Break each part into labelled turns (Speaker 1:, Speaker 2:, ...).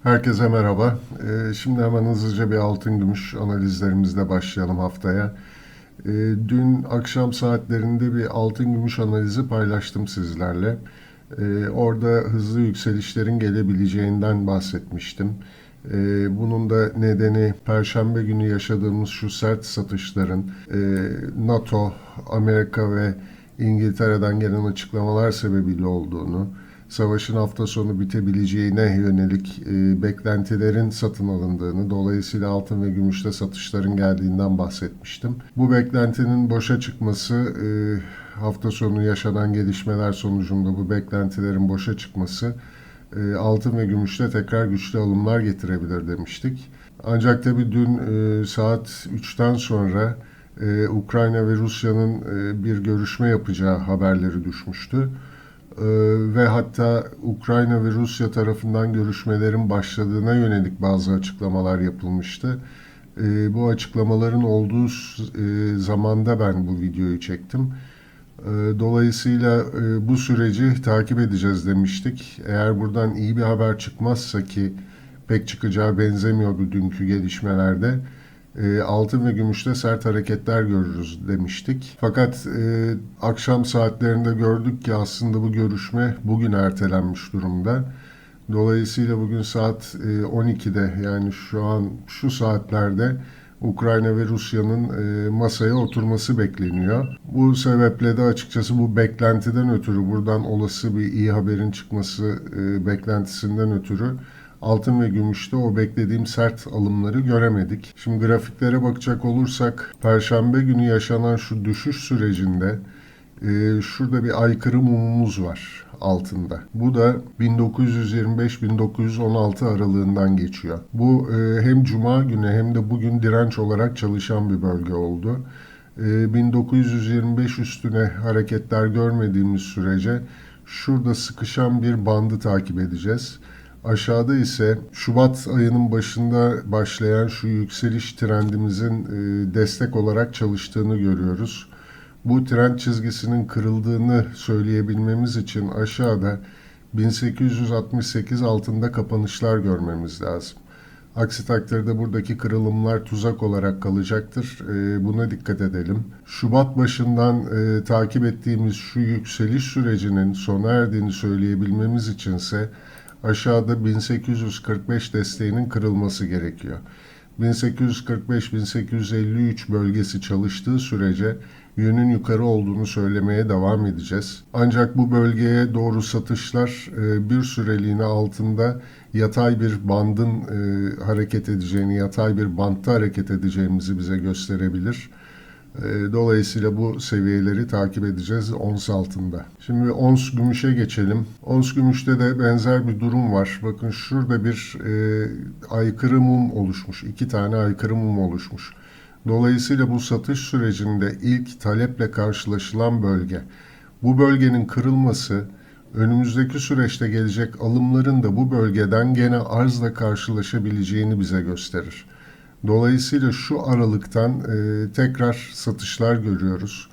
Speaker 1: Herkese merhaba. Şimdi hemen hızlıca bir altın gümüş analizlerimizle başlayalım haftaya. Dün akşam saatlerinde bir altın gümüş analizi paylaştım sizlerle. Orada hızlı yükselişlerin gelebileceğinden bahsetmiştim. Bunun da nedeni Perşembe günü yaşadığımız şu sert satışların NATO, Amerika ve İngiltere'den gelen açıklamalar sebebiyle olduğunu, savaşın hafta sonu bitebileceğine yönelik beklentilerin satın alındığını, dolayısıyla altın ve gümüşte satışların geldiğinden bahsetmiştim. Bu beklentinin boşa çıkması, hafta sonu yaşanan gelişmeler sonucunda bu beklentilerin boşa çıkması, altın ve gümüşte tekrar güçlü alımlar getirebilir demiştik. Ancak tabii dün saat 3'ten sonra Ukrayna ve Rusya'nın bir görüşme yapacağı haberleri düşmüştü. Ve hatta Ukrayna ve Rusya tarafından görüşmelerin başladığına yönelik bazı açıklamalar yapılmıştı. Bu açıklamaların olduğu zamanda ben bu videoyu çektim. Dolayısıyla bu süreci takip edeceğiz demiştik. Eğer buradan iyi bir haber çıkmazsa, ki pek çıkacağı benzemiyordu dünkü gelişmelerde, altın ve gümüşte sert hareketler görürüz demiştik. Fakat akşam saatlerinde gördük ki aslında bu görüşme bugün ertelenmiş durumda. Dolayısıyla bugün saat 12'de, yani şu an şu saatlerde Ukrayna ve Rusya'nın masaya oturması bekleniyor. Bu sebeple de açıkçası bu beklentiden ötürü, buradan olası bir iyi haberin çıkması beklentisinden ötürü altın ve gümüşte o beklediğim sert alımları göremedik. Şimdi grafiklere bakacak olursak, Perşembe günü yaşanan şu düşüş sürecinde şurada bir aykırı mumumuz var altında. Bu da 1925-1916 aralığından geçiyor. Bu hem Cuma günü hem de bugün direnç olarak çalışan bir bölge oldu. 1925 üstüne hareketler görmediğimiz sürece şurada sıkışan bir bandı takip edeceğiz. Aşağıda ise Şubat ayının başında başlayan şu yükseliş trendimizin destek olarak çalıştığını görüyoruz. Bu trend çizgisinin kırıldığını söyleyebilmemiz için aşağıda 1868 altında kapanışlar görmemiz lazım. Aksi takdirde buradaki kırılımlar tuzak olarak kalacaktır. Buna dikkat edelim. Şubat başından takip ettiğimiz şu yükseliş sürecinin sona erdiğini söyleyebilmemiz içinse aşağıda 1845 desteğinin kırılması gerekiyor. 1845-1853 bölgesi çalıştığı sürece yönün yukarı olduğunu söylemeye devam edeceğiz. Ancak bu bölgeye doğru satışlar bir süreliğine altında yatay bir bandın hareket edeceğini, yatay bir bantta hareket edeceğimizi bize gösterebilir. Dolayısıyla bu seviyeleri takip edeceğiz ons altında. Şimdi ons gümüşe geçelim. Ons gümüşte de benzer bir durum var. Bakın şurada bir aykırı mum oluşmuş. 2 tane aykırı mum oluşmuş. Dolayısıyla bu satış sürecinde ilk taleple karşılaşılan bölge. Bu bölgenin kırılması önümüzdeki süreçte gelecek alımların da bu bölgeden gene arzla karşılaşabileceğini bize gösterir. Dolayısıyla şu aralıktan tekrar satışlar görüyoruz.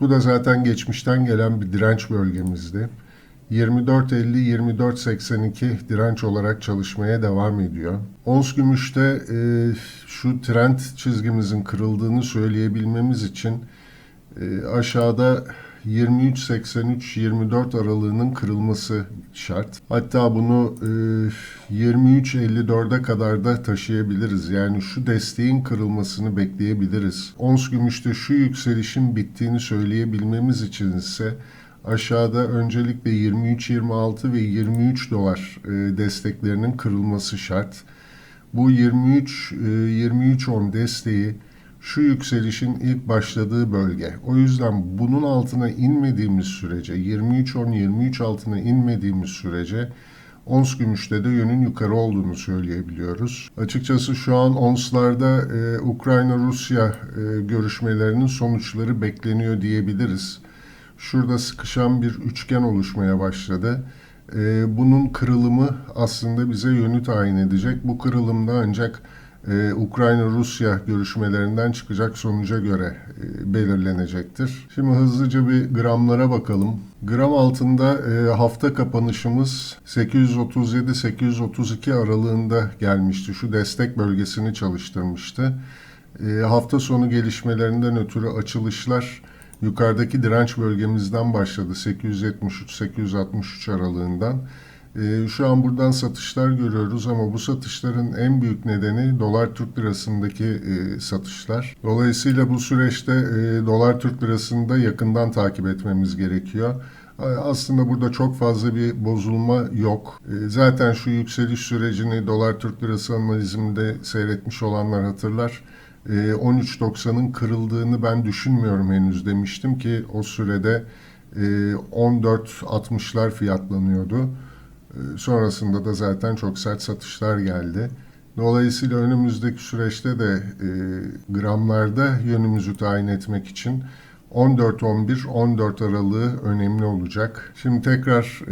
Speaker 1: Bu da zaten geçmişten gelen bir direnç bölgemizdi. 24.50-24.82 direnç olarak çalışmaya devam ediyor. Ons gümüşte şu trend çizgimizin kırıldığını söyleyebilmemiz için aşağıda 23.83-24 aralığının kırılması şart. Hatta bunu 23.54'e kadar da taşıyabiliriz. Yani şu desteğin kırılmasını bekleyebiliriz. Ons gümüşte şu yükselişin bittiğini söyleyebilmemiz için ise aşağıda öncelikle 23.26 ve 23 dolar desteklerinin kırılması şart. Bu 23.10 desteği şu yükselişin ilk başladığı bölge. O yüzden bunun altına inmediğimiz sürece, 23.10-23 altına inmediğimiz sürece ons gümüşte de yönün yukarı olduğunu söyleyebiliyoruz. Açıkçası şu an onslarda Ukrayna-Rusya görüşmelerinin sonuçları bekleniyor diyebiliriz. Şurada sıkışan bir üçgen oluşmaya başladı. Bunun kırılımı aslında bize yönü tayin edecek. Bu kırılımda ancak Ukrayna-Rusya görüşmelerinden çıkacak sonuca göre belirlenecektir. Şimdi hızlıca bir gramlara bakalım. Gram altında hafta kapanışımız 837-832 aralığında gelmişti. Şu destek bölgesini çalıştırmıştı. Hafta sonu gelişmelerinden ötürü açılışlar yukarıdaki direnç bölgemizden başladı. 873-863 aralığından. Şu an buradan satışlar görüyoruz ama bu satışların en büyük nedeni dolar Türk lirasındaki satışlar. Dolayısıyla bu süreçte dolar Türk lirasını da yakından takip etmemiz gerekiyor. Aslında burada çok fazla bir bozulma yok. Zaten şu yükseliş sürecini dolar Türk lirası analizimde seyretmiş olanlar hatırlar. 13.90'ın kırıldığını ben düşünmüyorum henüz demiştim ki o sürede 14.60'lar fiyatlanıyordu. Sonrasında da zaten çok sert satışlar geldi. Dolayısıyla önümüzdeki süreçte de gramlarda yönümüzü tayin etmek için 14-11-14 aralığı önemli olacak. Şimdi tekrar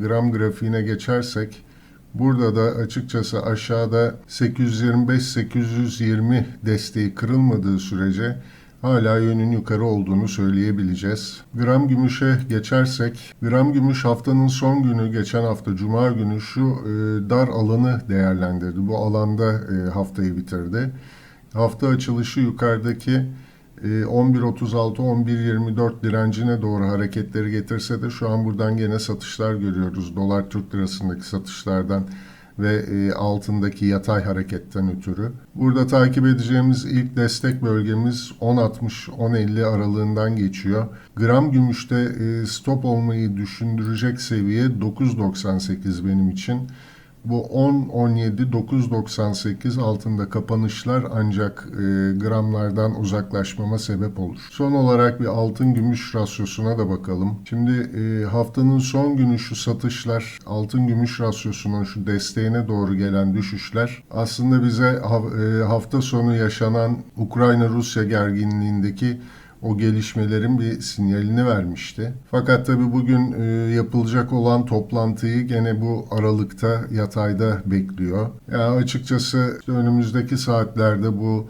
Speaker 1: gram grafiğine geçersek, burada da açıkçası aşağıda 825-820 desteği kırılmadığı sürece hala yönün yukarı olduğunu söyleyebileceğiz. Gram gümüşe geçersek, gram gümüş haftanın son günü, geçen hafta Cuma günü şu dar alanı değerlendirdi. Bu alanda haftayı bitirdi. Hafta açılışı yukarıdaki 11.36-11.24 direncine doğru hareketleri getirse de şu an buradan gene satışlar görüyoruz. Dolar Türk lirasındaki satışlardan ve altındaki yatay hareketten ötürü. Burada takip edeceğimiz ilk destek bölgemiz 10.60-10.50 aralığından geçiyor. Gram gümüşte stop olmayı düşündürecek seviye 9.98 benim için. Bu 10-17-9.98 altında kapanışlar ancak gramlardan uzaklaşmama sebep olur. Son olarak bir altın gümüş rasyosuna da bakalım. Şimdi haftanın son günü şu satışlar, altın gümüş rasyosunun şu desteğine doğru gelen düşüşler aslında bize hafta sonu yaşanan Ukrayna-Rusya gerginliğindeki o gelişmelerin bir sinyalini vermişti. Fakat tabii bugün yapılacak olan toplantıyı gene bu aralıkta yatayda bekliyor. Yani açıkçası işte önümüzdeki saatlerde bu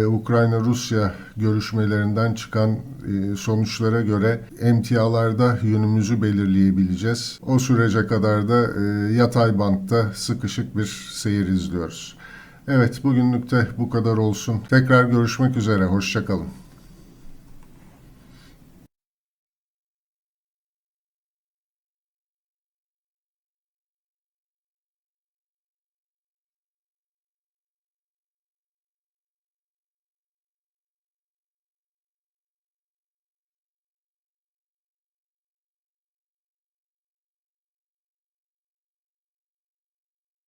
Speaker 1: Ukrayna-Rusya görüşmelerinden çıkan sonuçlara göre emtialarda yönümüzü belirleyebileceğiz. O sürece kadar da yatay bantta sıkışık bir seyir izliyoruz. Evet, bugünlük de bu kadar olsun. Tekrar görüşmek üzere, hoşça kalın.